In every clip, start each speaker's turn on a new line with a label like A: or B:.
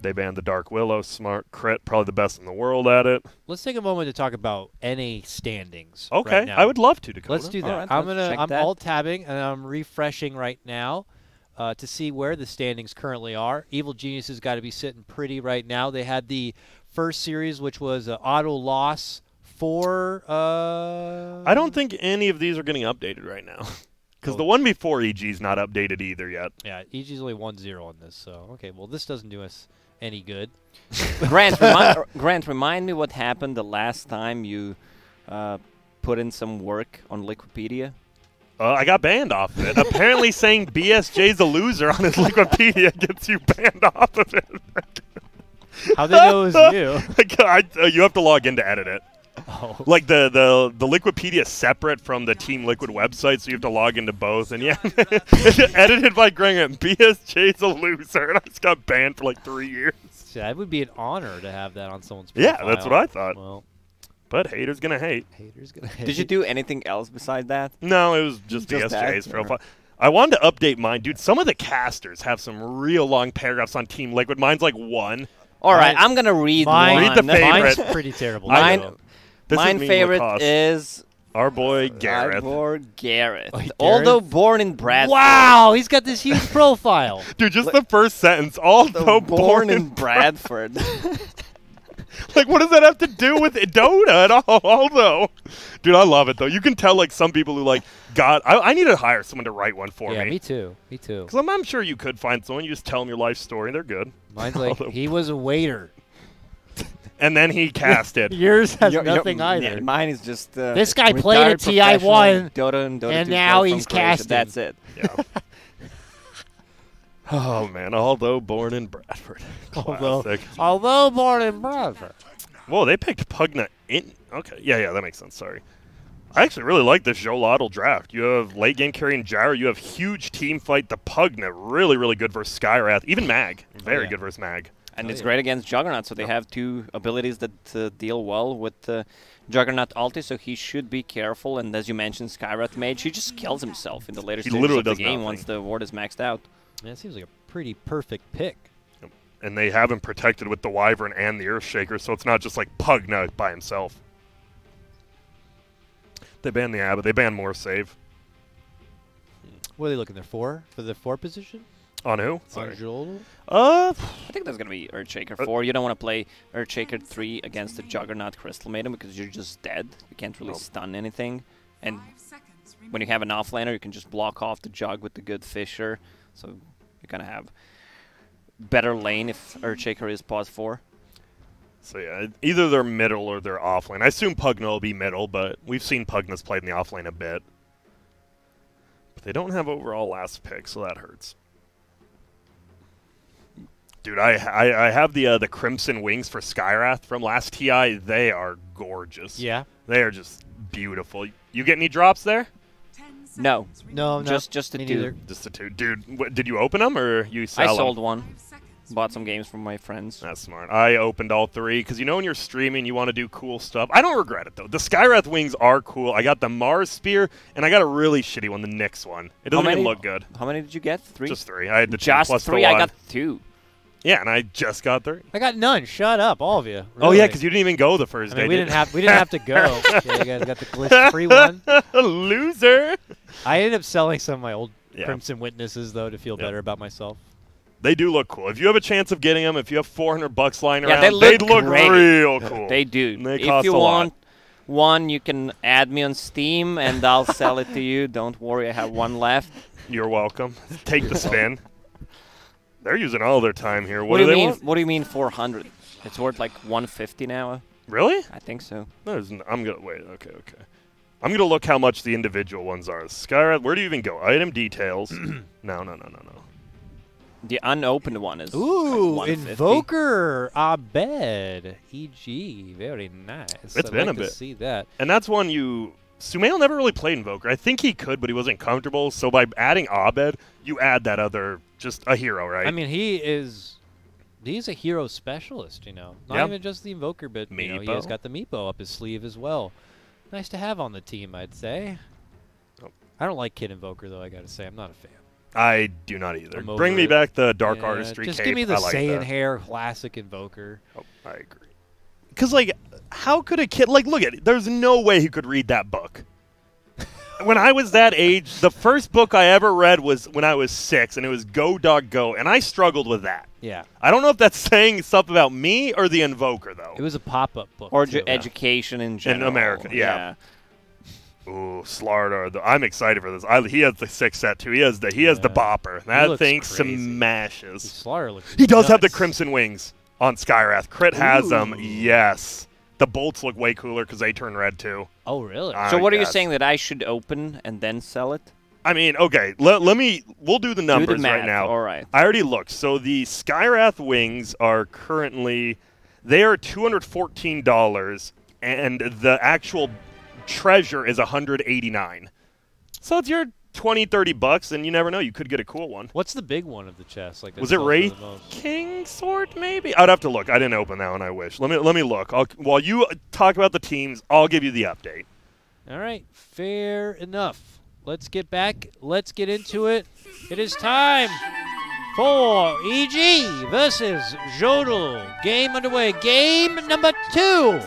A: They banned the Dark Willow. Smart. Crit, probably the best in the world at it.
B: Let's take a moment to talk about NA standings.
A: Okay,
B: right now.
A: I would love to, Dakota.
B: Let's do that.
C: All right,
B: I'm alt-tabbing and I'm refreshing right now to see where the standings currently are. Evil Genius has got to be sitting pretty right now. They had the first series, which was an auto loss for.
A: I don't think any of these are getting updated right now. Because the one before EG's not updated either yet.
B: Yeah, EG's only 1-0 on this, so okay. Well, this doesn't do us any good.
C: Grant, remind me what happened the last time you put in some work on Liquipedia.
A: I got banned off of it. Apparently saying BSJ's a loser on his Liquipedia gets you banned off of it.
B: How they know it was you?
A: You have to log in to edit it.
B: Oh.
A: Like the Liquipedia is separate from the Team Liquid website, so you have to log into both. And yeah, edited by Grant. BSJ's a loser, and I just got banned for like 3 years.
B: Yeah, it would be an honor to have that on someone's profile.
A: Yeah, that's what I thought.
B: Well,
A: but haters gonna hate.
B: haters gonna hate.
C: Did you do anything else besides that?
A: No, it was just BSJ's profile. I wanted to update mine, dude. Some of the casters have some real long paragraphs on Team Liquid. Mine's like 1.
C: All right, I'm gonna read one.
A: Read the favorite.
B: Mine's pretty terrible.
C: Mine favorite is
A: our boy Gareth.
C: Our Gareth.
B: Oh,
C: Although born in Bradford.
B: Wow, he's got this huge profile.
A: Dude, just the first sentence. Although
C: born in Bradford.
A: Like, what does that have to do with Dota at all? Although, dude, I love it though. You can tell like some people who like I need to hire someone to write one for me.
B: Yeah, me too. Me too.
A: Because I'm sure you could find someone. You just tell them your life story. They're good.
B: Mine's like he was a waiter.
A: And then he casted.
B: Yours has nothing either.
C: Yeah, mine is just
B: this guy played at TI1,
C: Dota and Dota 2
B: and now he's casting.
C: That's it.
A: Yeah. Oh man, although born in Bradford.
B: Although born in Bradford.
A: Whoa, they picked Pugna in. Okay, yeah, that makes sense. Sorry. I actually really like this Xolotl draft. You have late game carrying Gyro. You have huge team fight. The Pugna, really, really good versus Skywrath. Even Mag, very good versus Mag.
C: And it's great against Juggernaut, so they have two abilities that deal well with the Juggernaut ulti, so he should be careful. And as you mentioned, Skywrath Mage, he just kills himself in the later stages of the game once the ward is maxed out.
B: Yeah, it seems like a pretty perfect pick.
A: Yep. And they have him protected with the Wyvern and the Earthshaker, so it's not just like Pugna by himself. They banned the Abbot. They banned more save.
B: What are they looking there for? For the 4 position?
A: On who? Sorry.
B: On Xolotl?
C: I think that's going to be Earthshaker 4. You don't want to play Earthshaker 3 against the Juggernaut Crystal Maiden because you're just dead. You can't really stun anything. And when you have an offlaner, you can just block off the Jug with the good Fisher. So you're going to have better lane if Earthshaker is pause 4.
A: So yeah, either they're middle or they're offlane. I assume Pugna will be middle, but we've seen Pugna's played in the offlane a bit. But they don't have overall last pick, so that hurts. Dude, I have the Crimson Wings for Skywrath from last TI. They are gorgeous.
B: Yeah.
A: They are just beautiful. You get any drops there?
C: No.
B: No,
C: just a 2.
A: Just a 2. Dude, did you open them or you sell them?
C: I sold one. Bought some games from my friends.
A: That's smart. I opened all 3 because you know when you're streaming, you want to do cool stuff. I don't regret it, though. The Skywrath Wings are cool. I got the Mars Spear, and I got a really shitty one, the Nyx one. It doesn't even look good.
C: How many did you get? 3?
A: Just 3. I had the 2
C: just
A: plus
C: 3?
A: the 1.
C: I got 2.
A: Yeah, and I just got 3.
B: I got none. Shut up, all of you. Really.
A: Oh yeah, because you didn't even go the first day.
B: We didn't have to go. Yeah, you guys got the glitch-free one.
A: Loser.
B: I ended up selling some of my old Crimson Witnesses though to feel better about myself.
A: They do look cool. If you have a chance of getting them, if you have $400 lying around,
C: they look
A: real cool.
C: They do.
A: And they
C: if you want one, you can add me on Steam, and I'll sell it to you. Don't worry, I have one left.
A: You're welcome. Take the spin. They're using all their time here.
C: What do you mean? What do you mean 400? It's worth like 150 now.
A: Really?
C: I think so.
A: I'm gonna wait. Okay. I'm gonna look how much the individual ones are. Skywrath. Where do you even go? Item details. No.
C: The unopened one is
B: like Invoker Abed. EG. Very nice.
A: It's been a bit.
B: To see that.
A: And that's one Sumail never really played Invoker. I think he could, but he wasn't comfortable. So by adding Abed, you add that other, just a hero, right?
B: I mean, he's a hero specialist, you know. Not even just the Invoker, but you know, he has got the Meepo up his sleeve as well. Nice to have on the team, I'd say. I don't like Kid Invoker, though, I got to say. I'm not a fan.
A: I do not either.
B: I'm
A: Bring
B: over
A: me
B: it.
A: back the Dark
B: Yeah,
A: Artistry
B: just
A: cape.
B: give me the
A: I like
B: Saiyan
A: that.
B: hair classic Invoker.
A: Oh, I agree. Because, like, how could a kid, like, look at it. There's no way he could read that book. When I was that age, the first book I ever read was when I was 6, and it was Go Dog Go, and I struggled with that.
B: Yeah.
A: I don't know if that's saying stuff about me or the Invoker, though.
B: It was a pop-up book.
C: Or
B: too.
C: education in general.
A: America, yeah. Ooh, Slardar. I'm excited for this. He has the 6 set, too. He has the bopper. That
B: looks
A: thing
B: crazy.
A: smashes.
B: Slaughter looks
A: He does have the
B: nuts.
A: Crimson Wings on Skyrath. Crit has them,
B: Ooh.
A: yes. The bolts look way cooler because they turn red, too.
B: Oh, really?
C: So what are you
A: Yes.
C: saying, that I should open and then sell it?
A: I mean, okay, we'll do the numbers
C: Do the math.
A: right now.
C: All right.
A: I already looked. So the Skyrath wings are currently, they are $214, and the actual treasure is $189. So it's your $20-$30, and you never know, you could get a cool one.
B: What's the big one of the chest? Like, that
A: Was it
B: sells for
A: Wraith
B: the most?
A: King Sword, maybe? I'd have to look. I didn't open that one, I wish. Let me look. While you talk about the teams, I'll give you the update.
B: All right, fair enough. Let's get back. Let's get into it. It is time for EG versus Xolotl. Game underway. Game number 2.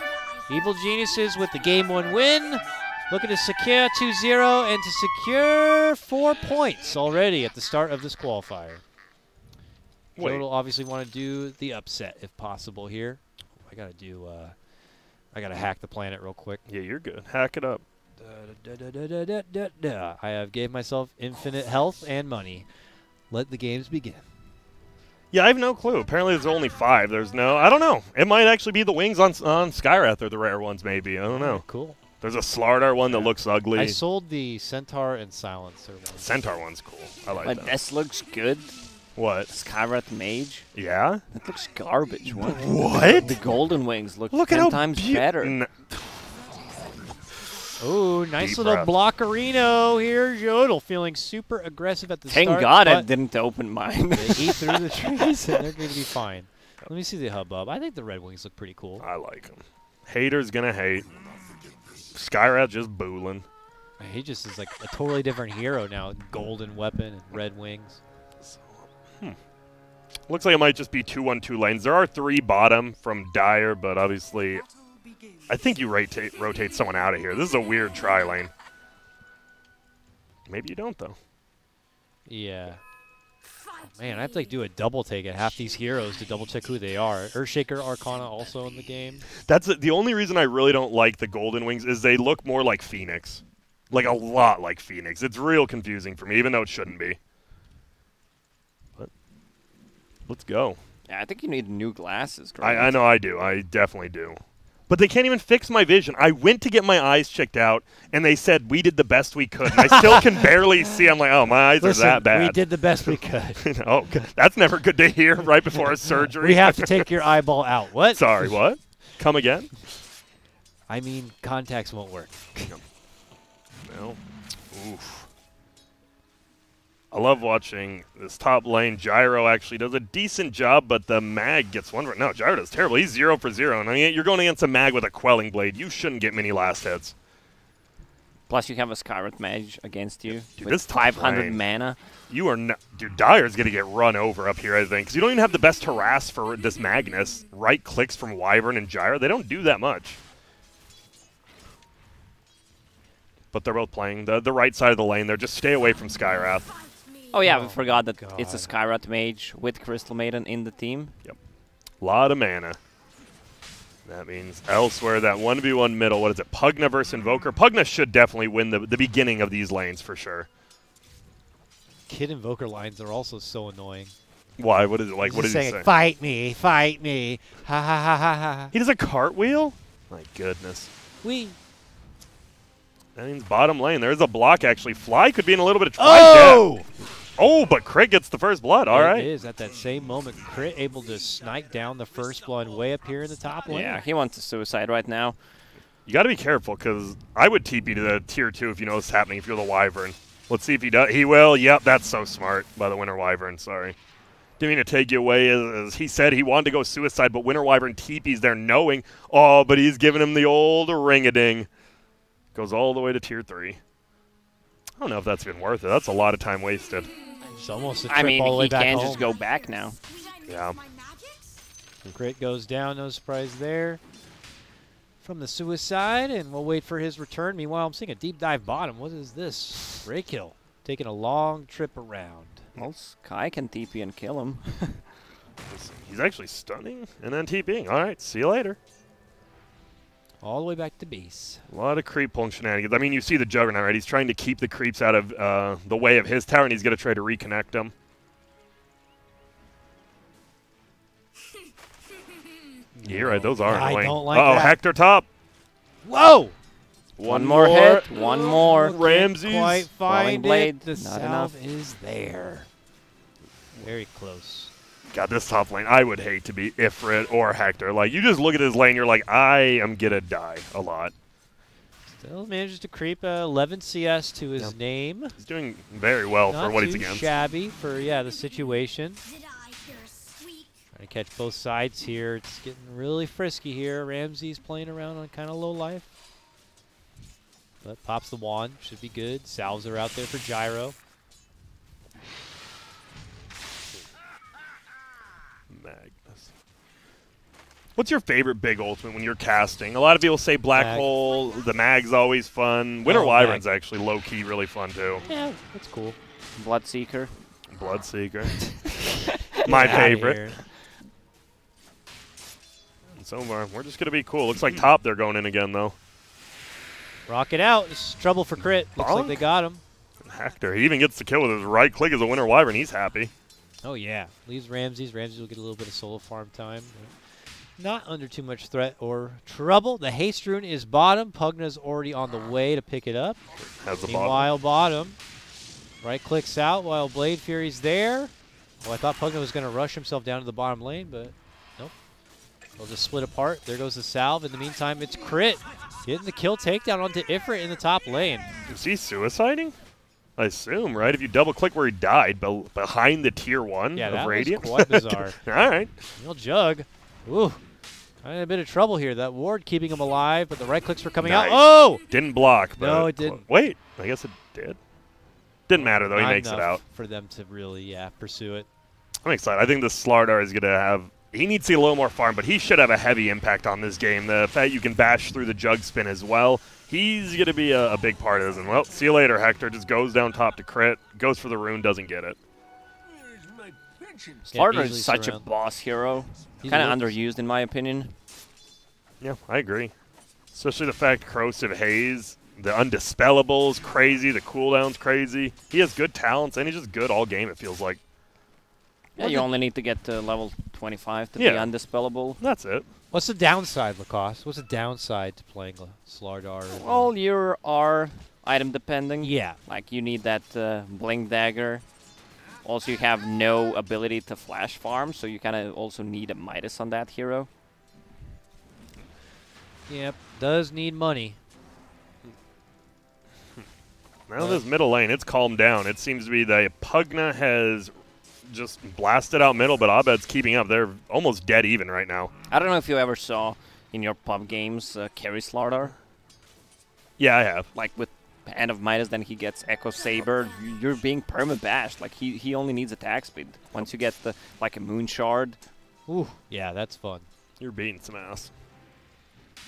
B: Evil Geniuses with the Game 1 win. Looking to secure 2-0 and to secure 4 points already at the start of this qualifier.
A: Wait.
B: Xolotl obviously want to do the upset if possible here. I gotta hack the planet real quick.
A: Yeah, you're good. Hack it up.
B: I have gave myself infinite health and money. Let the games begin.
A: Yeah, I have no clue. Apparently there's only 5. There's no, I don't know. It might actually be the wings on Skyrath or the rare ones, maybe. I don't know.
B: Cool.
A: There's a Slardar one that looks ugly.
B: I sold the Centaur and Silencer one.
A: Centaur one's cool. I like
C: But
A: that.
C: this looks good.
A: What?
C: Skyrath Mage.
A: Yeah?
C: That looks garbage. What?
A: What?
C: The golden wings look
A: Look
C: 10
A: at how
C: times better.
B: Ooh, nice
A: Deep
B: little
A: breath.
B: blockerino here. Xolotl feeling super aggressive at the
C: Thank
B: start.
C: God I
B: but
C: didn't open mine.
B: They eat through the trees and they're going to be fine. Let me see the hubbub. I think the Red Wings look pretty cool.
A: I like him. Haters gonna hate. Skyrath just booling.
B: He just is like a totally different hero now. Golden weapon and red wings.
A: Looks like it might just be 2-1-2 lanes. There are 3 bottom from Dire, but obviously I think you rotate someone out of here. This is a weird tri lane. Maybe you don't, though.
B: Yeah. Man, I have to like do a double take at half these heroes to double check who they are. Earthshaker Arcana also in the game.
A: That's the only reason I really don't like the Golden Wings is they look more like Phoenix. Like a lot like Phoenix. It's real confusing for me, even though it shouldn't be. But let's go.
C: Yeah, I think you need new glasses. Grant.
A: I know I do. I definitely do. But they can't even fix my vision. I went to get my eyes checked out, and they said we did the best we could. And I still can barely see. I'm like, oh, my eyes
B: Listen,
A: are that bad.
B: we did the best we could.
A: Oh, that's never good to hear right before a surgery.
B: We have to take your eyeball out. What?
A: Sorry, what? Come again?
B: I mean, contacts won't work.
A: No. Oof. I love watching this top lane. Gyro actually does a decent job, but the mag gets one. No, Gyro does terrible. He's 0 for 0. And I mean, you're going against a mag with a Quelling Blade. You shouldn't get many last hits.
C: Plus, you have a Skyrath Mage against you
A: Dude,
C: with
A: this top
C: 500
A: lane.
C: mana.
A: You are not. Dude, Dire's going to get run over up here, I think. Because you don't even have the best harass for this Magnus. Right clicks from Wyvern and Gyro. They don't do that much. But they're both playing the right side of the lane. They're just stay away from Skyrath.
C: Oh yeah, we
B: Oh
C: forgot that
B: God.
C: it's a Skyrath Mage with Crystal Maiden in the team.
A: Yep. A lot of mana. That means elsewhere, that 1v1 middle, what is it, Pugna versus Invoker? Pugna should definitely win the beginning of these lanes for sure.
B: Kid Invoker lines are also so annoying.
A: Why? What is it like? What
B: He's
A: does he
B: saying,
A: say?
B: fight me, fight me. Ha ha ha ha ha.
A: He does a cartwheel? My goodness.
B: We.
A: That means bottom lane. There's a block, actually. Fly could be in a little bit of trouble.
B: Oh!
A: Oh, but Crit gets the first blood. All right.
B: It is at that same moment. Crit able to snipe down the first blood way up here in the top lane.
C: Yeah, he wants a suicide right now.
A: You got to be careful, because I would TP to the tier 2 if you know what's happening, if you're the Wyvern. Let's see if he does. He will. Yep, that's so smart by the Winter Wyvern. Sorry. Didn't mean to take you away. As he said, he wanted to go suicide, but Winter Wyvern TP's there knowing, oh, but he's giving him the old ring-a-ding. Goes all the way to tier 3. I don't know if that's been worth it. That's a lot of time wasted.
B: It's almost a trip
C: I mean,
B: all the way
C: he
B: back
C: can
B: home.
C: just go back now.
A: Yeah.
B: Crit goes down, no surprise there. From the suicide, and we'll wait for his return. Meanwhile, I'm seeing a deep dive bottom. What is this? Raykill taking a long trip around.
C: Well, Sky can TP and kill him.
A: He's actually stunning and then TPing. All right, see you later.
B: All the way back to base.
A: A lot of creep pulling shenanigans. I mean, you see the Juggernaut, right? He's trying to keep the creeps out of the way of his tower, and he's going to try to reconnect them. You're right, those are
B: I
A: annoying.
B: don't like
A: Uh-oh,
B: that.
A: Hector top.
B: Whoa!
C: One more hit. One more.
A: Ramses.
B: Quite
C: Falling
B: find
C: blade,
B: it. The
C: not
B: salve
C: enough.
B: is there. Very close.
A: God, this top lane, I would hate to be Ifrit or Hector. Like, you just look at his lane, you're like, I am going to die a lot.
B: Still manages to creep 11 CS to his name.
A: He's doing very well
B: Not
A: for what he's
B: too
A: against.
B: shabby for, the situation. Trying to catch both sides here. It's getting really frisky here. Ramsey's playing around on kind of low life. But pops the wand. Should be good. Salves are out there for Gyro.
A: Magnus. What's your favorite big ultimate when you're casting? A lot of people say Black
B: Mag.
A: Hole. The Mag's always fun. Winter
B: Oh,
A: Wyvern's
B: Mag.
A: actually low-key really fun, too.
B: Yeah, that's cool.
C: Bloodseeker.
A: Bloodseeker. My
B: Get outta
A: favorite.
B: here.
A: And so we're just going to be cool. Looks like top they're going in again, though.
B: Rock it out. This is trouble for crit. Looks like
A: Bonk.
B: they got him.
A: Hector, he even gets the kill with his right click as a Winter Wyvern. He's happy.
B: Oh, yeah. Leaves Ramses. Ramses will get a little bit of solo farm time. Not under too much threat or trouble. The haste rune is bottom. Pugna's already on the way to pick it up.
A: Has the bottom.
B: Meanwhile, bottom. Right clicks out while Blade Fury's there. Oh, I thought Pugna was going to rush himself down to the bottom lane, but nope. They'll just split apart. There goes the salve. In the meantime, it's crit. Getting the kill takedown onto Ifrit in the top lane.
A: Is he suiciding? I assume, right? If you double-click where he died, behind the tier 1
B: Yeah,
A: of
B: that was
A: Radiant.
B: quite bizarre.
A: All right.
B: Real Jug. Ooh. Kind of a bit of trouble here. That ward keeping him alive, but the right clicks were coming out.
A: Nice.
B: Oh!
A: Didn't block. But
B: No, it didn't.
A: Wait, I guess it did. Didn't matter, though. He
B: Not
A: makes it
B: enough
A: out.
B: for them to really, pursue it.
A: I'm excited. I think the Slardar is going to have... He needs to see a little more farm, but he should have a heavy impact on this game. The fact you can bash through the Jug spin as well, he's going to be a big part of this. And, well, see you later, Hector. Just goes down top to crit, goes for the rune, doesn't get it.
C: Slardar
B: easily
C: is such a
B: surround.
C: boss hero.
B: He
C: Kind of
B: looks-
C: underused, in my opinion.
A: Yeah, I agree. Especially the fact Corrosive Haze, the Undispellable is crazy, the cooldown's crazy. He has good talents, and he's just good all game, it feels like.
C: Yeah, you only need to get to level 25 to
A: Yeah.
C: be undispellable.
A: That's it.
B: What's the downside, Lacoste? What's the downside to playing Slardar?
C: Well, you are item depending.
B: Yeah.
C: Like, you need that Blink Dagger. Also, you have no ability to flash farm, so you kind of also need a Midas on that hero.
B: Yep. Does need money.
A: Now this middle lane, it's calmed down. It seems to be that Pugna has just blasted out middle, but Abed's keeping up. They're almost dead even right now.
C: I don't know if you ever saw in your pub games carry Slardar.
A: Yeah, I have.
C: Like, with Hand of Midas, then he gets Echo Saber. You're being perma-bashed. Like, he only needs attack speed. Once you get the like a Moon Shard.
B: Ooh. Yeah, that's fun.
A: You're beating some ass.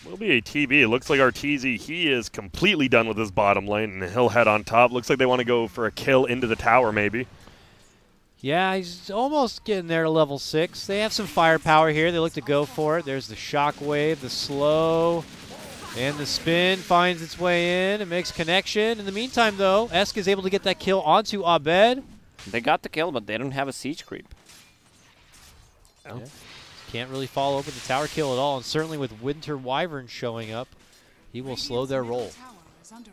A: Will be a TB. It looks like Arteezy, he is completely done with his bottom lane, and he'll head on top. Looks like they want to go for a kill into the tower, maybe.
B: Yeah, he's almost getting there to level 6. They have some firepower here. They look to go for it. There's the shockwave, the slow, and the spin finds its way in. It makes connection. In the meantime, though, Esk is able to get that kill onto Abed.
C: They got the kill, but they don't have a siege creep.
A: Oh.
B: Yeah. Can't really follow up with the tower kill at all, and certainly with Winter Wyvern showing up, he will slow their roll.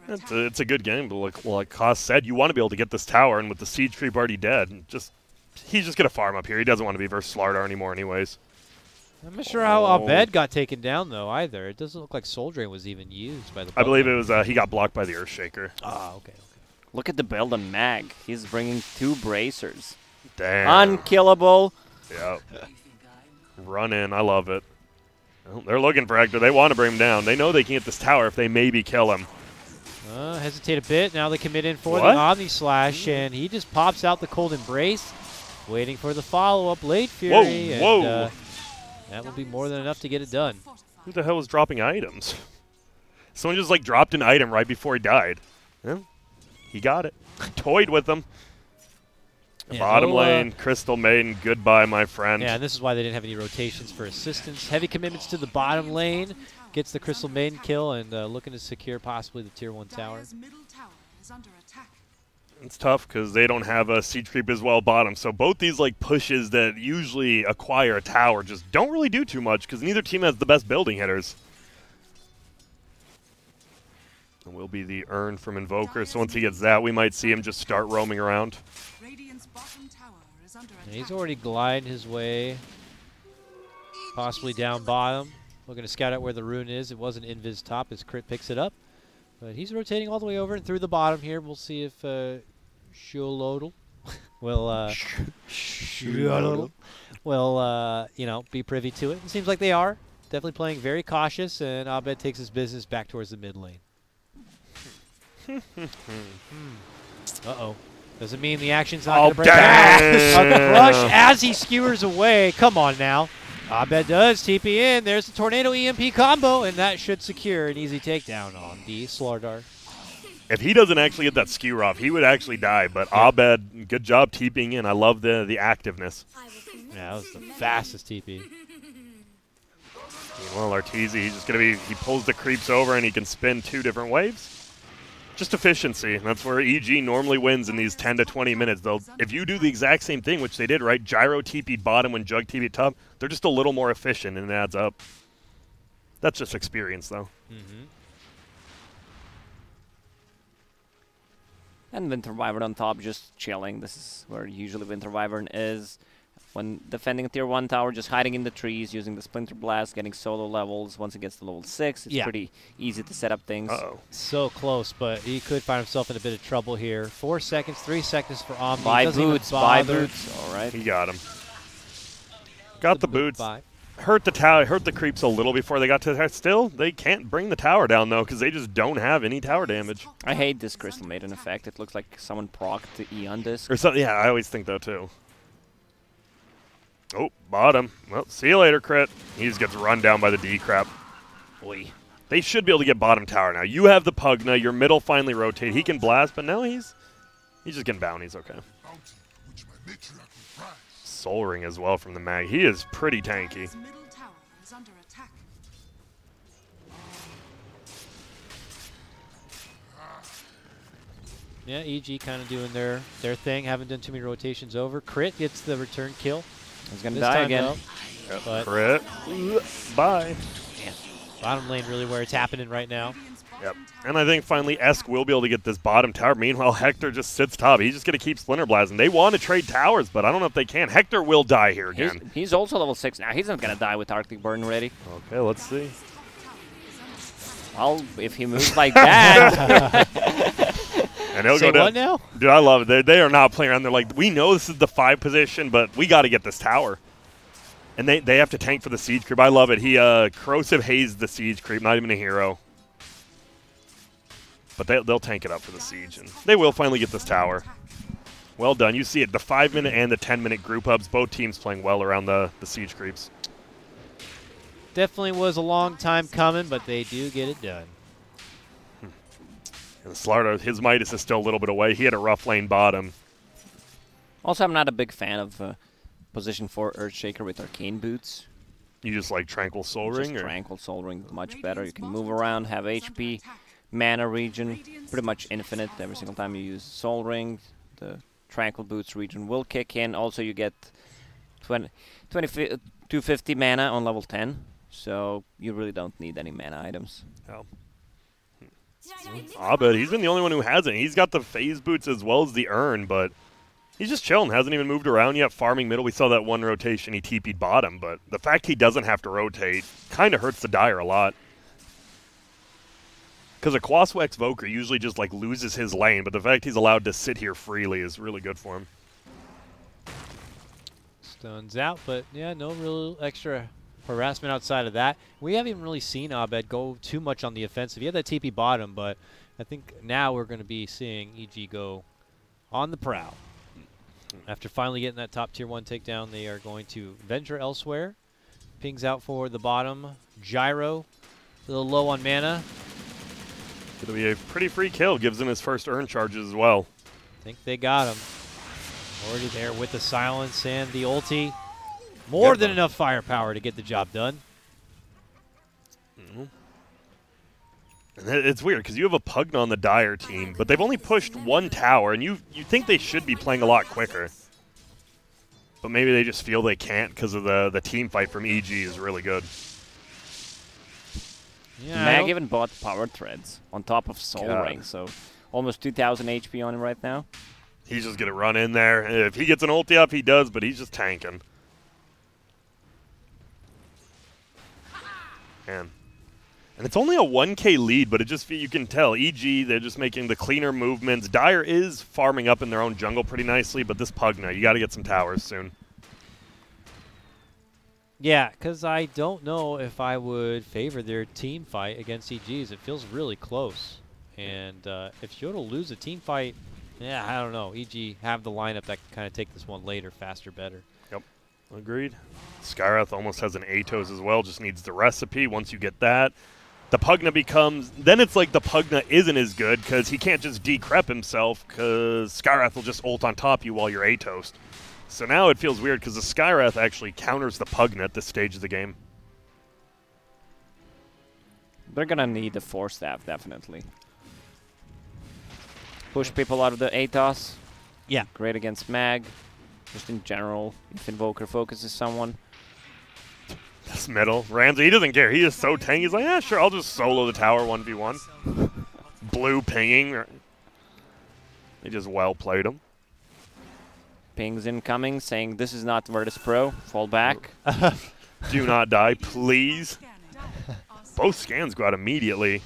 A: It's a good game, but like Koss said, you want to be able to get this tower, and with the siege creep already dead, he's just going to farm up here. He doesn't want to be versus Slardar anymore anyways.
B: I'm not sure how Abed got taken down, though, either. It doesn't look like Soul Drain was even used by the
A: I believe it
B: Pugna.
A: was he got blocked by the Earthshaker.
B: Ah, okay.
C: Look at the build on Mag. He's bringing 2 bracers.
A: Damn.
C: Unkillable.
A: Yep. Run in. I love it. Well, they're looking for Hector. They want to bring him down. They know they can get this tower if they maybe kill him.
B: Hesitate a bit. Now they commit in for
A: What?
B: the Omni Slash, and he just pops out the Cold Embrace, waiting for the follow-up Blade Fury.
A: Whoa,
B: and, that will be more than enough to get it done.
A: Who the hell is dropping items? Someone just like dropped an item right before he died. Yeah, he got it. Toyed with them.
B: Yeah,
A: Bottom lane, Crystal Maiden, goodbye, my friend.
B: Yeah, and this is why they didn't have any rotations for assistance. Heavy commitments to the bottom lane. Gets the Crystal Maiden kill and looking to secure possibly the Tier 1 tower.
A: It's tough because they don't have a siege creep as well bottom. So both these like pushes that usually acquire a tower just don't really do too much because neither team has the best building hitters. And will be the Urn from Invoker. So once he gets that, we might see him just start roaming around.
B: And he's already gliding his way, possibly down bottom. We're going to scout out where the rune is. It wasn't Invis top as Crit picks it up. But he's rotating all the way over and through the bottom here. We'll see if Xolotl will, you know, be privy to it. It seems like they are. Definitely playing very cautious, and Abed takes his business back towards the mid lane. Uh-oh. Doesn't mean the action's not going to break out. The crush as he skewers away. Come on now. Abed does TP in. There's the Tornado EMP combo, and that should secure an easy takedown on the Slardar.
A: If he doesn't actually get that skewer off, he would actually die. But Abed, good job TPing in. I love the activeness.
B: Yeah, that was the fastest TP.
A: Meanwhile, Arteezy, he's just going to be, he pulls the creeps over and he can spin 2 different waves. Just efficiency. That's where EG normally wins in these 10 to 20 minutes. They'll, if you do the exact same thing, which they did, right? Gyro TP'd bottom when Jug TP'd top, they're just a little more efficient and it adds up. That's just experience, though.
C: And Winter Wyvern on top, just chilling. This is where usually Winter Wyvern is. When defending a Tier 1 tower, just hiding in the trees, using the Splinter Blast, getting solo levels. Once it gets to level 6, it's pretty easy to set up things.
B: So close, but he could find himself in a bit of trouble here. 4 seconds, 3 seconds for Omni.
C: Buy boots, buy boots. All right.
A: He got him. Got the boots. Hurt the tower, hurt the creeps a little before they got to that. Still, they can't bring the tower down, though, because they just don't have any tower damage.
C: I hate this Crystal Maiden effect. It looks like someone procced the E on this.
A: Or something. Yeah, I always think that, too. Oh, bottom. Well, see you later, Crit. He just gets run down by the D crap. Boy. They should be able to get bottom tower now. You have the Pugna. Your middle finally rotate. He can blast, but no, he's just getting bounties. Okay. Soul Ring as well from the mag. He is pretty tanky.
B: Yeah, EG kind of doing their thing. Haven't done too many rotations over. Crit gets the return kill.
C: He's going to die again.
A: Yep. Crit. Bye.
B: Damn. Bottom lane really where it's happening right now.
A: Yep. And I think finally Esk will be able to get this bottom tower. Meanwhile, Hector just sits top. He's just going to keep Splinter Blasting. They want to trade towers, but I don't know if they can. Hector will die here again.
C: He's also level 6 now. He's not going to die with Arctic Burn ready.
A: Okay, let's see.
C: Well, if he moves like that.
A: And he'll go down.
B: What now?
A: Dude, I love it. They are not playing around. They're like, we know this is the 5 position, but we got to get this tower. And they have to tank for the siege creep. I love it. He corrosive hazed the siege creep, not even a hero. But they'll tank it up for the siege, and they will finally get this tower. Well done. You see it, the 5-minute and the 10-minute group hubs, both teams playing well around the siege creeps.
B: Definitely was a long time coming, but they do get it done.
A: And Slardar, his Midas is still a little bit away. He had a rough lane bottom.
C: Also, I'm not a big fan of position 4 Earthshaker with Arcane Boots.
A: You just like Tranquil Soul Ring?
C: Just Tranquil Soul Ring, much better. You can move around, have HP, mana regen, pretty much infinite. Every single time you use Soul Ring, the Tranquil Boots regen will kick in. Also, you get 250 mana on level 10, so you really don't need any mana items.
A: Oh. Abed, he's been the only one who hasn't. He's got the phase boots as well as the urn, but he's just chilling. Hasn't even moved around yet. Farming middle. We saw that one rotation. He TP'd bottom, but the fact he doesn't have to rotate kind of hurts the Dire a lot. Because a Quaswex Voker usually just like loses his lane, but the fact he's allowed to sit here freely is really good for him.
B: Stuns out, but yeah, no real extra harassment outside of that. We haven't even really seen Abed go too much on the offensive. He had that TP bottom, but I think now we're going to be seeing EG go on the prowl. After finally getting that top tier 1 takedown, they are going to venture elsewhere. Pings out for the bottom. Gyro, a little low on mana.
A: It'll be a pretty free kill. Gives him his first earn charges as well.
B: I think they got him. Already there with the silence and the ulti. More than enough firepower to get the job done.
A: Mm-hmm. And it's weird because you have a Pugna on the Dire team, but they've only pushed 1 tower, and you think they should be playing a lot quicker. But maybe they just feel they can't because of the team fight from EG is really good.
C: Yeah, Mag even bought power threads on top of Soul Ring, so almost 2,000 HP on him right now.
A: He's just going to run in there. If he gets an ulti up, he does, but he's just tanking. Man. And it's only a 1k lead, but it just you can tell. EG, they're just making the cleaner movements. Dire is farming up in their own jungle pretty nicely, but this Pugna, you got to get some towers soon.
B: Yeah, because I don't know if I would favor their team fight against EGs. It feels really close. And if Xolotl lose a team fight, yeah, I don't know. EG have the lineup that can kind of take this one later, faster, better.
A: Yep, agreed. Skywrath almost has an Atos as well, just needs the recipe. Once you get that, the Pugna becomes, then it's like the Pugna isn't as good because he can't just decrep himself because Skywrath will just ult on top you while you're Atos. So now it feels weird because the Skywrath actually counters the Pugna at this stage of the game.
C: They're going to need the Force Staff, definitely. Push people out of the Atos.
B: Yeah.
C: Great against Mag. Just in general, if Invoker focuses someone.
A: This middle. Ramsey, he doesn't care. He is so tanky. He's like, yeah, sure, I'll just solo the tower 1v1. Blue pinging. They just well played him.
C: Pings incoming, saying this is not Virtus Pro. Fall back.
A: Do not die, please. Both scans go out immediately.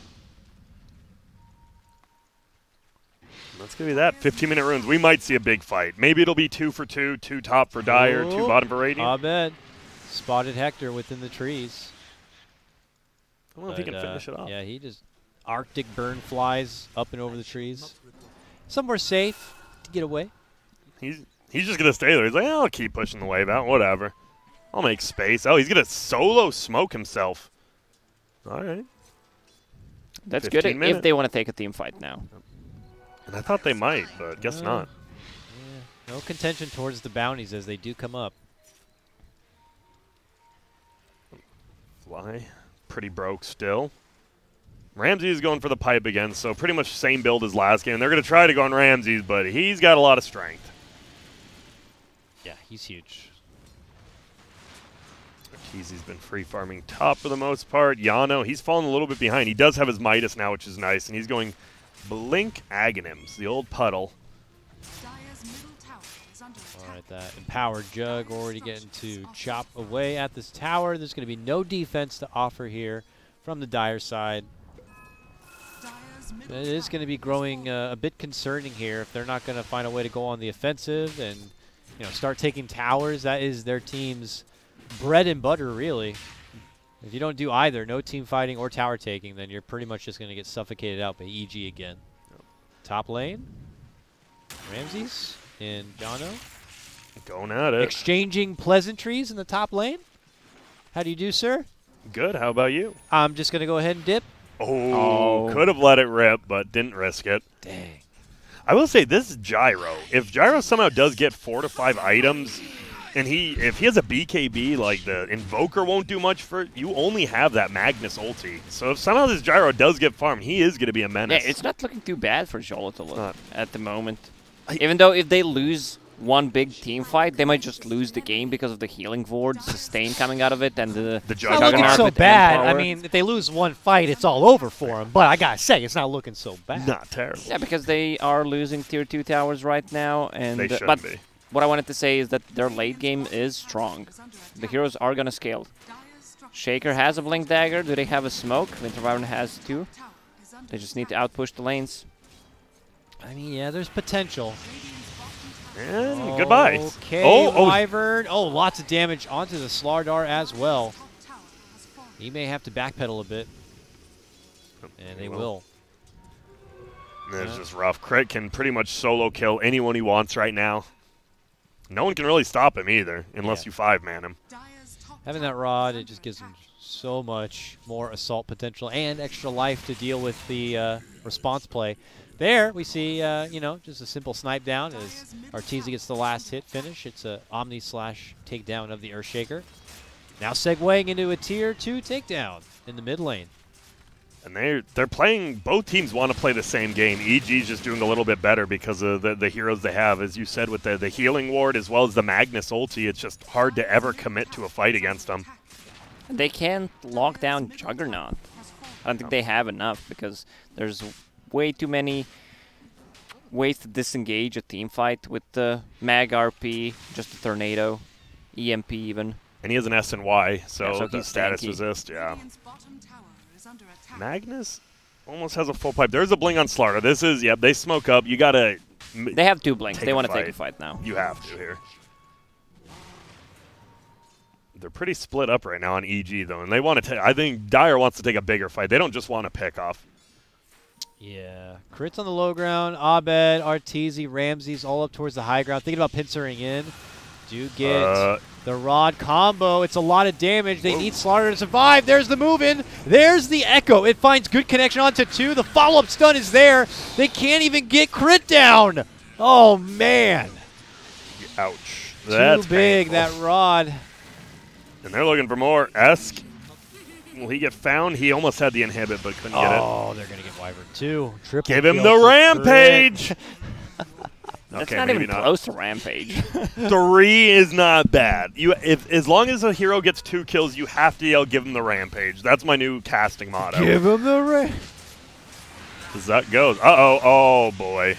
A: That's going to be that. 15-minute runes. We might see a big fight. Maybe it'll be 2 for 2, 2 top for Dire, 2 bottom for Radiant.
B: I bet. Spotted Hector within the trees.
A: I don't know if he can finish it off.
B: Yeah, he just Arctic burn flies up and over the trees. Somewhere safe to get away.
A: He's just going to stay there. He's like, I'll keep pushing the wave out. Whatever. I'll make space. Oh, he's going to solo smoke himself. All right.
C: That's good if they want to take a team fight now.
A: And I thought they might, but guess not.
B: Yeah. No contention towards the bounties as they do come up.
A: Fly. Pretty broke still. Ramsey is going for the pipe again, so pretty much same build as last game. They're going to try to go on Ramsey's, but he's got a lot of strength.
B: Yeah, he's huge.
A: He's been free farming top for the most part. Yano, he's fallen a little bit behind. He does have his Midas now, which is nice, and he's going Blink Aghanims, the old puddle.
B: All right, that Empowered Jug already getting to chop away at this tower. There's going to be no defense to offer here from the Dire side. It is going to be growing a bit concerning here if they're not going to find a way to go on the offensive and start taking towers. That is their team's bread and butter, really. If you don't do either, no team fighting or tower taking, then you're pretty much just going to get suffocated out by EG again. Top lane, Ramses and Jono.
A: Going at it.
B: Exchanging pleasantries in the top lane. How do you do, sir?
A: Good. How about you?
B: I'm just going to go ahead and dip.
A: Oh, could have let it rip, but didn't risk it.
B: Dang.
A: I will say this is Gyro. If Gyro somehow does get 4 to 5 items, and if he has a BKB, like the Invoker won't do much for it, you only have that Magnus ulti. So if somehow this Gyro does get farmed, he is going to be a menace.
C: Yeah, it's not looking too bad for Xolotl at the moment. Even though if they lose one big team fight, they might just lose the game because of the healing ward sustain coming out of it and the
B: Juggernaut. Not looking so bad. I mean, if they lose one fight, it's all over for them. But I gotta say, it's not looking so bad.
A: Not terrible.
C: Yeah, because they are losing tier 2 towers right now, and
A: they shouldn't be.
C: What I wanted to say is that their late game is strong. The heroes are gonna scale. Shaker has a blink dagger. Do they have a smoke? Winter Wyvern has 2. They just need to outpush the lanes.
B: I mean, yeah, there's potential.
A: And goodbye.
B: Okay, Wyvern. Oh, lots of damage onto the Slardar as well. He may have to backpedal a bit. And they will.
A: It's just rough. Crit can pretty much solo kill anyone he wants right now. No one can really stop him either, unless you 5-man him.
B: Having that rod, it just gives him so much more assault potential and extra life to deal with the response play. There we see, you know, just a simple snipe down as Arteezy gets the last hit finish. It's a Omni slash takedown of the Earthshaker. Now segueing into a tier 2 takedown in the mid lane.
A: And they're playing, both teams want to play the same game. EG's just doing a little bit better because of the heroes they have. As you said, with the healing ward as well as the Magnus ulti, it's just hard to ever commit to a fight against them.
C: They can't lock down Juggernaut. I don't think they have enough because there's way too many ways to disengage a team fight with the Mag RP, just a Tornado, EMP even.
A: And he has an S and Y, so,
C: Yeah, so
A: the
C: he's
A: status
C: tanky.
A: resist, yeah. Magnus almost has a full pipe. There's a bling on Slaughter. This is, yep, they smoke up. You got to...
C: They have 2 blinks.
A: Take
C: They
A: a
C: want to
A: fight.
C: take a fight now.
A: You have to here. They're pretty split up right now on EG, though, and they want to I think Dire wants to take a bigger fight. They don't just want to pick off.
B: Yeah. Crits on the low ground. Abed, Arteezy, Ramses all up towards the high ground. Thinking about pincering in. Do get the rod combo. It's a lot of damage. They need Slaughter to survive. There's the move in. There's the Echo. It finds good connection onto 2. The follow-up stun is there. They can't even get crit down. Oh, man.
A: Ouch.
B: Too big,
A: painful.
B: that rod.
A: And they're looking for more. Esk, will he get found? He almost had the inhibit, but couldn't get it.
B: Oh, they're going to get Wyvern 2. Triple
A: Give him
B: kill
A: the
B: for
A: rampage!
C: That's
A: Okay,
C: not
A: maybe
C: even close to Rampage.
A: 3 is not bad. As long as a hero gets 2 kills, you have to yell, give him the rampage. That's my new casting motto.
B: Give him the rampage.
A: As that goes. Uh-oh. Oh, boy.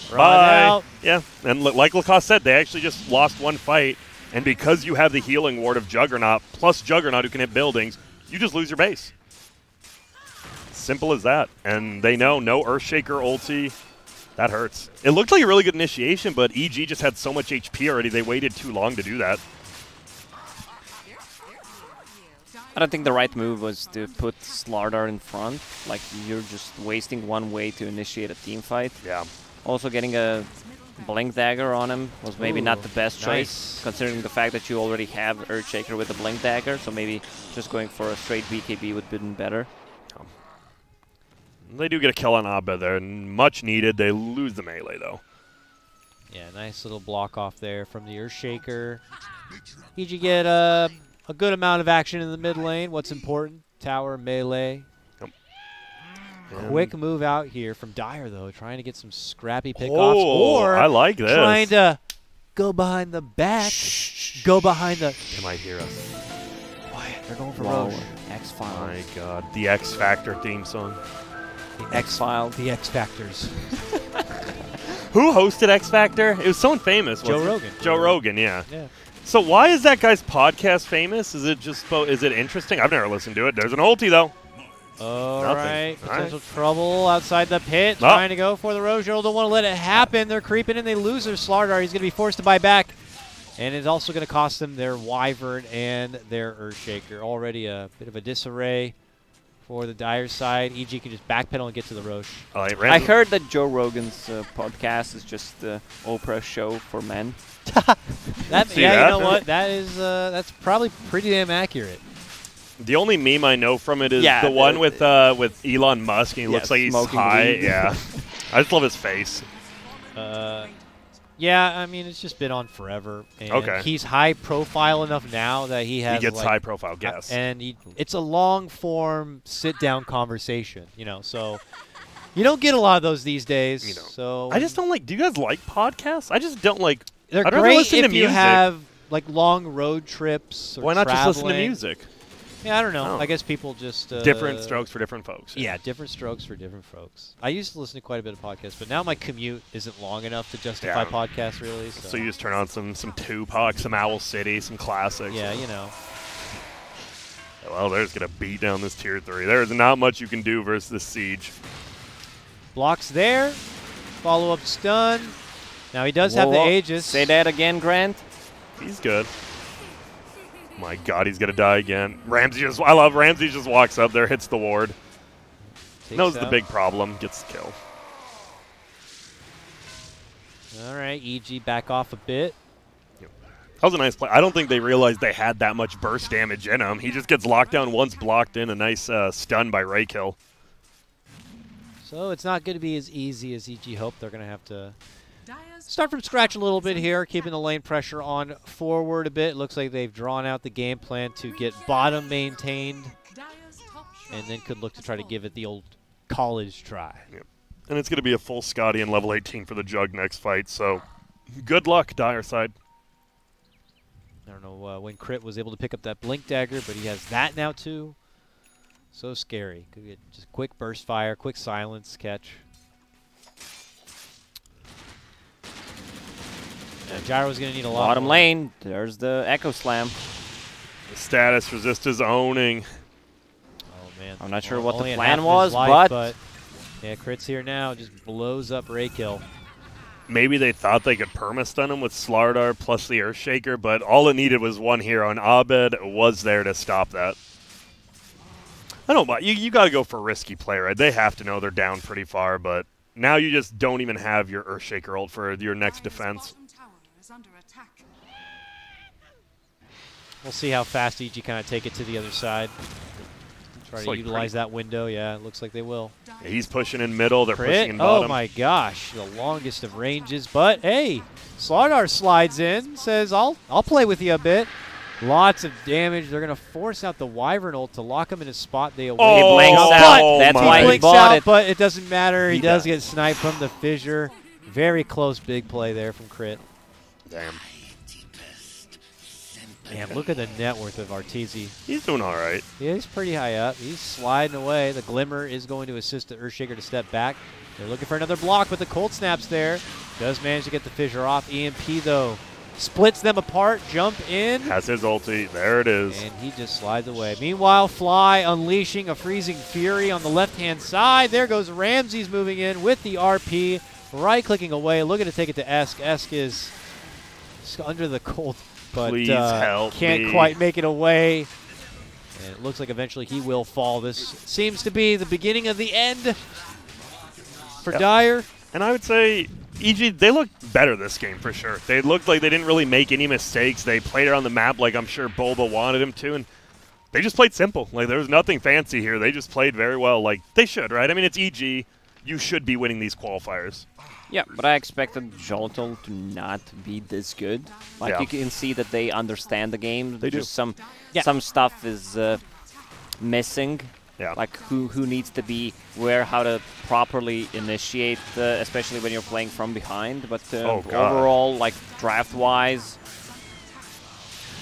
B: Run
A: Bye.
B: out.
A: Yeah, and like Lacoste said, they actually just lost 1 fight. And because you have the healing ward of Juggernaut, plus Juggernaut who can hit buildings, you just lose your base. Simple as that. And they know no Earthshaker ulti. That hurts. It looked like a really good initiation, but EG just had so much HP already, they waited too long to do that.
C: I don't think the right move was to put Slardar in front. Like, you're just wasting 1 way to initiate a team fight.
A: Yeah.
C: Also, getting a Blink Dagger on him was maybe not the best choice, considering the fact that you already have Earthshaker with a Blink Dagger, so maybe just going for a straight BKB would have been better.
A: They do get a kill on Abba there, and much needed. They lose the melee, though.
B: Yeah, nice little block off there from the Earthshaker. EG get a good amount of action in the mid lane. What's important? Tower, melee. Quick move out here from Dire, though, trying to get some scrappy pickoffs. Or
A: I like this.
B: trying to go behind the back, go behind the...
A: They might hear us.
B: Quiet, they're going for
C: Whoa.
B: Roche.
C: X-Files.
A: My God. The X Factor theme song.
B: The
C: X-Files.
B: The X Factors.
A: Who hosted X Factor? It was someone famous.
B: Joe
A: wasn't it?
B: Rogan.
A: Joe Rogan, yeah.
B: Yeah.
A: So why is that guy's podcast famous? Is it just is it interesting? I've never listened to it. There's an ulti though.
B: All
A: Nothing.
B: right.
A: All
B: Potential trouble outside the pit.
A: Oh.
B: Trying to go for the Roche. Don't want to let it happen. They're creeping in. They lose their Slardar. He's going to be forced to buy back. And it's also going to cost them their Wyvern and their Earthshaker. Already a bit of a disarray for the Dire side. EG can just backpedal and get to the Roche.
C: I heard that Joe Rogan's podcast is just the Oprah show for men.
A: See
B: You
A: that?
B: know what? That is that's probably pretty damn accurate.
A: The only meme I know from it is the one with Elon Musk, and he looks like he's high.
C: Weed.
A: Yeah, I just love his face.
B: Yeah, I mean, it's just been on forever. And
A: Okay.
B: he's high profile enough now that he has
A: He gets
B: like,
A: high profile guests.
B: and it's a long form sit down conversation, you know. So you don't get a lot of those these days.
A: You know.
B: So
A: I just don't like. Do you guys like podcasts? I just don't like.
B: they're
A: I'd rather
B: great
A: listen
B: if
A: to
B: you
A: music.
B: have like long road trips. Or
A: Why not just listen to
B: traveling.
A: music?
B: Yeah, I don't know.
A: Oh.
B: I guess people just
A: Different strokes for different folks.
B: Yeah, different strokes for different folks. I used to listen to quite a bit of podcasts, but now my commute isn't long enough to justify
A: Yeah.
B: podcasts, really. So,
A: So you just turn on some Tupac, some Owl City, some classics.
B: yeah, you know.
A: Well, they're just gonna beat down this tier 3. There's not much you can do versus this siege.
B: Blocks there. Follow-up stun. Now he does have the
C: Whoa.
B: Aegis.
C: Say that again, Grant.
A: He's good. My God, he's gonna die again. I love Ramsey just walks up there, hits the ward.
B: Takes
A: Knows the
B: out.
A: big problem, gets the kill.
B: All right, EG back off a bit.
A: That was a nice play. I don't think they realized they had that much burst damage in him. He just gets locked down once, blocked in. A nice stun by Raykill.
B: So it's not going to be as easy as EG hoped. They're going to have to start from scratch a little bit here, keeping the lane pressure on forward a bit. Looks like they've drawn out the game plan to get bottom maintained, and then could look to try to give it the old college try.
A: Yep. And it's going to be a full Scotty in level 18 for the Jug next fight, so good luck, Dire side.
B: I don't know when Crit was able to pick up that Blink Dagger, but he has that now too. So scary. Could get just quick burst fire, quick silence catch. And Gyro's going to need a lot
C: Bottom
B: more.
C: lane, there's the Echo Slam.
A: The status resist is owning.
B: Oh man.
C: I'm not sure what the
B: Only at
C: plan
B: half of his
C: was,
B: life,
C: but
B: yeah, Crit's here now. Just blows up Raykill.
A: Maybe they thought they could perma-stun him with Slardar plus the Earthshaker, but all it needed was one hero, and Abed was there to stop that. I don't know, you got to go for a risky play, right? They have to know they're down pretty far, but now you just don't even have your Earthshaker ult for your next defense.
B: We'll see how fast EG kind of take it to the other side. Try to utilize that window. Yeah, it looks like they will.
A: Yeah, he's pushing in middle. They're
B: Crit.
A: pushing in bottom.
B: Oh my gosh, the longest of ranges. But hey, Slardar slides in, says, "I'll play with you a bit." Lots of damage. They're gonna force out the Wyvern ult to lock him in a spot they await.
C: he blinks
A: Oh,
C: out. That's
A: my.
C: why
B: He
C: he
B: blinks
C: bought
B: out,
C: it.
B: but it doesn't matter. He does
A: does.
B: get sniped from the fissure. Very close big play there from Crit.
A: Damn.
B: Man, look at the net worth of Arteezy.
A: He's doing all right.
B: Yeah, he's pretty high up. He's sliding away. The Glimmer is going to assist the Earthshaker to step back. They're looking for another block, but the Cold Snap's there. Does manage to get the fissure off. EMP, though, splits them apart. Jump in.
A: Has his ulti. There it is.
B: And he just slides away. Meanwhile, Fly unleashing a freezing fury on the left-hand side. There goes Ramses moving in with the RP. Right-clicking away, looking to take it to Esk. Esk is under the cold, but
A: Please help
B: can't
A: me.
B: quite make it away. And it looks like eventually he will fall. This seems to be the beginning of the end for Dire.
A: And I would say, EG, they looked better this game for sure. They looked like they didn't really make any mistakes. They played around the map like I'm sure Bulba wanted him to, and they just played simple. Like, there was nothing fancy here. They just played very well like they should, right? I mean, it's EG. You should be winning these qualifiers.
C: Yeah, but I expected Xolotl to not be this good. Like,
A: Yeah.
C: you can see that they understand the game.
A: They do.
C: Just some stuff is missing.
A: Yeah.
C: Like who needs to be where, how to properly initiate, especially when you're playing from behind. But
A: Oh, God.
C: overall, like draft-wise,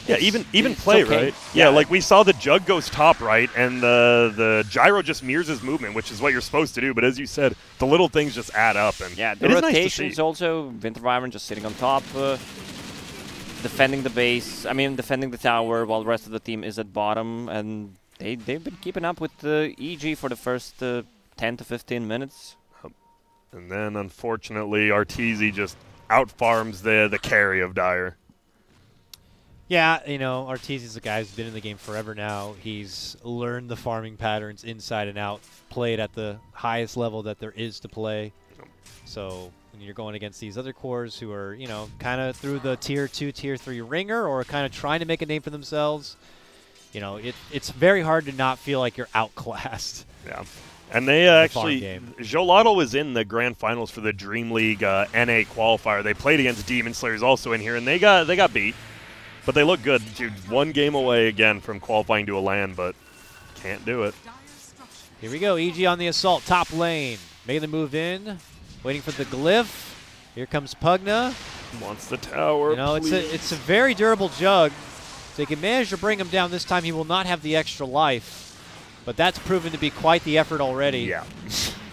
A: Yeah, even play,
C: okay.
A: right? Yeah, like we saw the Jug goes top right, and the Gyro just mirrors his movement, which is what you're supposed to do. But as you said, the little things just add up. And
C: yeah,
A: it
C: the
A: is nice to
C: rotations
A: see.
C: also. Winter Wyvern just sitting on top, defending the base. I mean, defending the tower, while the rest of the team is at bottom, and they've been keeping up with the EG for the first 10 to 15 minutes.
A: And then, unfortunately, Arteezy just outfarms the carry of Dire.
B: Yeah, you know, Arteezy's a guy who's been in the game forever now. He's learned the farming patterns inside and out, played at the highest level that there is to play. So when you're going against these other cores who are, you know, kind of through the Tier 2, Tier 3 ringer or kind of trying to make a name for themselves, you know, it's very hard to not feel like you're outclassed.
A: Yeah. And they actually, Xolotl was in the grand finals for the Dream League NA qualifier. They played against Demon Slayers also in here, and they got beat. But they look good. Dude, one game away again from qualifying to a LAN, but can't do it.
B: Here we go. EG on the assault, top lane. Making the move in, waiting for the glyph. Here comes Pugna.
A: Wants the tower,
B: You know,
A: please.
B: it's a very durable Jug. So they can manage to bring him down this time. He will not have the extra life. But that's proven to be quite the effort already.
A: Yeah.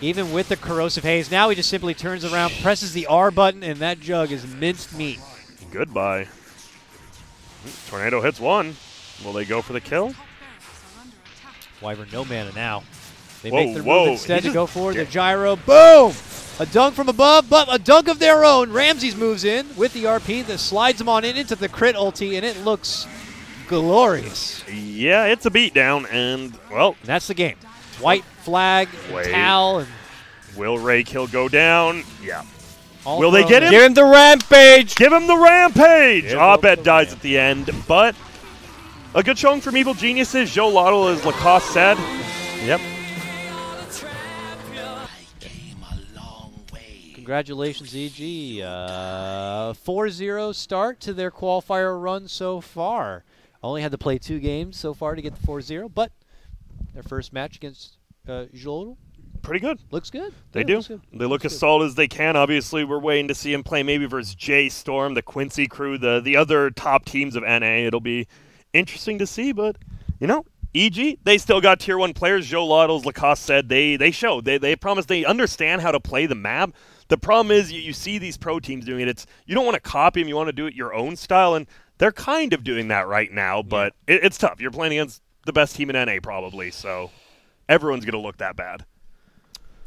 B: Even with the corrosive haze. Now he just simply turns around, presses the R button, and that Jug is minced meat.
A: Goodbye. Tornado hits one. Will they go for the kill?
B: Wyvern no mana now. They
A: Whoa,
B: make the
A: whoa.
B: move instead
A: He
B: to go
A: just-
B: forward. The gyro, boom! A dunk from above, but a dunk of their own. Ramses moves in with the RP that slides him on in into the crit ulti, and it looks glorious.
A: Yeah, it's a beatdown, and, well,
B: And that's the game. White flag,
A: Wait.
B: Tal, and
A: will Raykill go down? Yeah.
B: All
A: Will they
B: thrown
A: get
B: in.
A: him?
C: Give him the rampage!
A: Give him the rampage!
B: Give
A: Abed
B: him the
A: dies at the end, but a good showing from Evil Geniuses. Xolotl, as Lacoste said. Yep.
B: Congratulations, EG. 4-0 start to their qualifier run so far. Only had to play 2 games so far to get the 4-0, but their first match against Xolotl
A: Pretty good.
B: looks good.
A: They
B: Yeah,
A: do.
B: looks good.
A: They look
B: Looks
A: as
B: good.
A: solid as they can. Obviously, we're waiting to see him play maybe versus J Storm, the Quincy crew, the other top teams of NA. It'll be interesting to see, but, you know, EG, they still got Tier 1 players. Xolotl, as Lacoste said, they show. They promise they understand how to play the map. The problem is you see these pro teams doing it. You don't want to copy them. You want to do it your own style, and they're kind of doing that right now, but it's tough. You're playing against the best team in NA probably, so everyone's going to look that bad.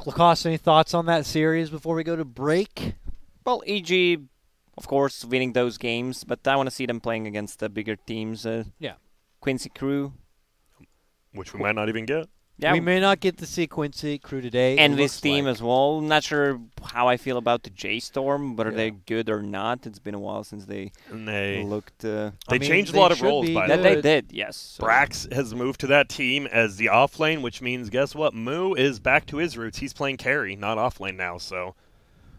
B: Lacoste, any thoughts on that series before we go to break?
C: Well, EG, of course, winning those games, but I want to see them playing against the bigger teams.
B: Yeah.
C: Quincy crew.
A: Which we might not even get.
C: Yeah,
B: We may not get to see Quincy crew today.
C: and
B: It
C: this
B: looks
C: team
B: like.
C: as well. Not sure how I feel about the J Storm, whether
B: Yeah.
C: they're good or not. It's been a while since they
A: And they
C: looked.
A: they
B: I mean,
A: changed a
B: they
A: lot of
B: should
A: roles
B: be
A: by
B: good.
A: the
C: That
A: way.
C: they did, yes. So.
A: Brax has moved to that team as the off lane, which means guess what? Moo is back to his roots. He's playing carry, not off lane now. So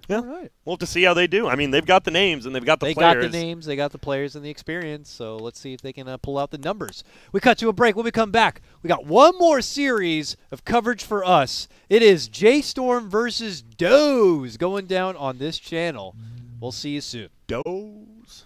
A: yeah,
B: All right.
A: we'll have to see how they do. I mean, they've got the names and they've got the
B: They
A: players.
B: got the names, they got the players, and the experience. So let's see if they can pull out the numbers. We cut to a break. When we come back, we got one more series of coverage for us. It is J Storm versus Doze going down on this channel. We'll see you soon.
A: Doze.